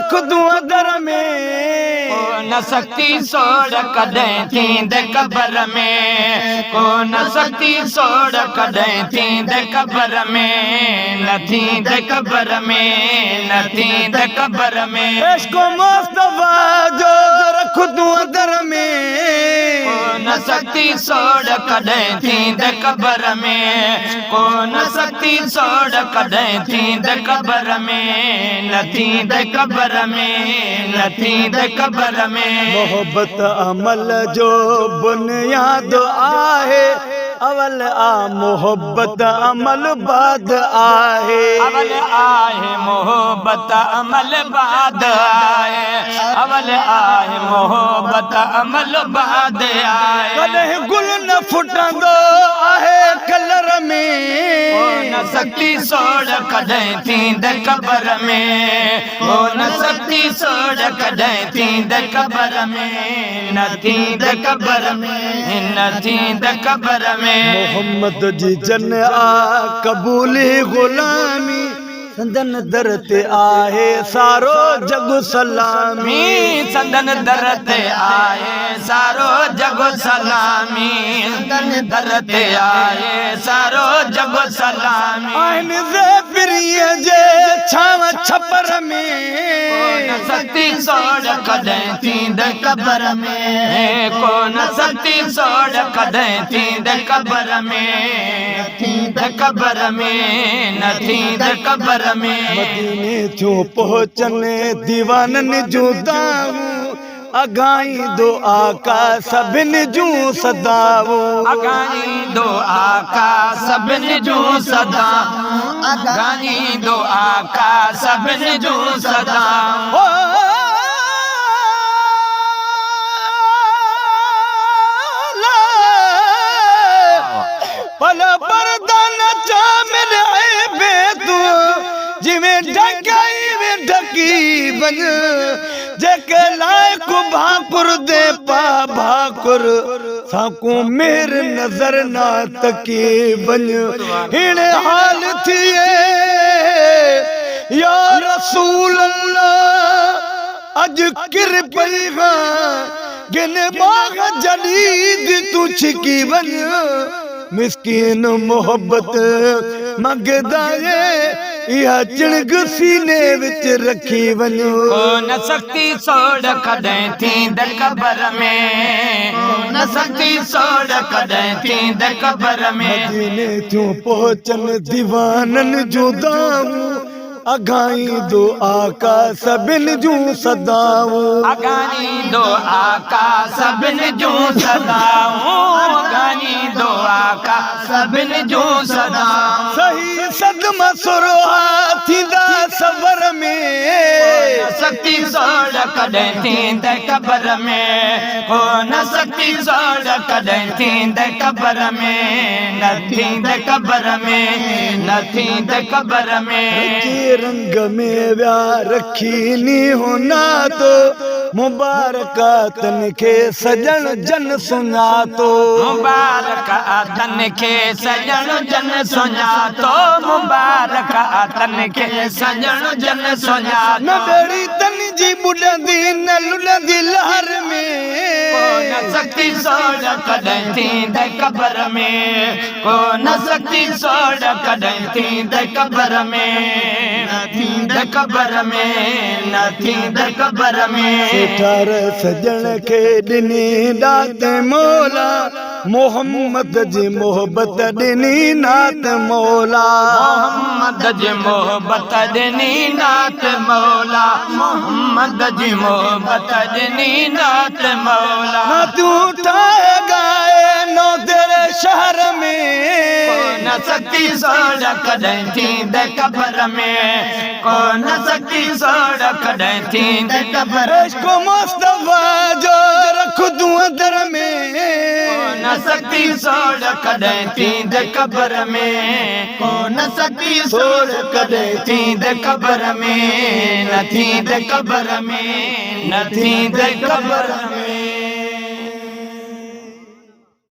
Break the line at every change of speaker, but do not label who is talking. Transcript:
रख दूं दर में
को न सकती सोड़ कॾहिं थींदे क़बर में को न सकती सोड़ कॾहिं थींदे क़बर में न थींदे क़बर में न थींदे क़बर में
इश्क़ मुस्तफ़ा जो रख दूं दर में
को न सकती सोड़ कॾहिं थींदे क़बर में को न सकती सोड़ कॾहिं थींदे क़बर में न थींदे क़बर में न थींदे क़बर में
मोहब्बत अमल जो बुनियाद आहे अवल आ मोहब्बत अमल बाद आहे
अवल आहे मोहब्बत अमल बाद आए अवल आहे मोहब्बत अमल बाद आए
कॾहिं गुल न फुटंदो आहे कलर में
को न सकती सोड़ कॾहिं थींदे क़बर में को न सकती सोड़ कॾहिं थींदे क़बर में न थींदे क़बर में न थींदे क़बर में
मोहम्मद जी जन आ कबूली गुलामी संदन दर ते आहे सारो जग सलामी
संदन दर ते आए सारो जग सलामी संदन दर ते आए सारो जग सलामी
आहिन जे पिरीअ जे छाव छपर में
न सकती सोड़ कॾहिं थींदे क़बर में को न सकती सोड़ कॾहिं थींदे क़बर में थींदे क़बर में न थींदे क़बर में
मदीने जो पहुंचने दीवानन जो दाऊं अगाई दो आका सभिन जूं सदाऊं
अगाई दो आका सभिन जूं सदा अगाई दो आका सभिन जूं सदा
पल परदन चामिल ऐबे तू जिवें ढकाई में ढकी बन जेके लायक भाकुर दे पा भाकुर साकू मेर नजर ना तकी बन हिण हाल थिए या रसूल अल्लाह अज किर पई गिन बाग जदीद तू छिकी बन मिस्कीन मोहब्बत मंगदा या चिणग सीने विच रखी वञो
को न सकती सोड़ कॾहिं थींदे क़बर में को न सकती सोड़ कॾहिं थींदे क़बर में
मदीने जो पहुंचन दीवानन जो दाऊं अगाई दो आका सभिन जूं सदाऊं
अगानी दो आका सभिन जूं सदाऊं अगानी दो आका सभिन जूं सदाऊं
सही सदमा सुरहा थींदा सबर में
सकती सोड़ कॾहिं थींदे क़बर में को न सकती सोड़ कॾहिं थींदे क़बर में न थींदे क़बर में न थींदे क़बर में
रंग में व्या रखी नी होना तो मुबारकातन के सजन जन सुञातो
मुबारकातन के सजन जन सुञातो मुबारकातन के सजन जन सुञातो
न बेड़ी तन जी बुॾंदी न लुॾंदी लहर में
को न सकती सोड़ कॾहिं थींदे क़बर में को न सकती सोड़ कॾहिं थींदे क़बर में न थींदे क़बर में न थींदे क़बर में
ठार सजन के ॾिनी दात मौला मोहम्मद जी मोहब्बत ॾिनी नात मौला
मोहम्मद जी मोहब्बत ॾिनी नात मौला मोहम्मद जी मोहब्बत ॾिनी नात मौला
न तूं ठाहे गाए नो तेरे शहर में
को न सकती सोड़ कॾहिं थींदे क़बर में को न सकती सोड़ कॾहिं थींदे क़बर
इश्क़ मुस्तफ़ा जो रख दूं दर में
न सकती सोड़ कॾहिं थींदे क़बर में को न सकती सोड़ कॾहिं थींदे क़बर में न थींदे क़बर में न थींदे क़बर में।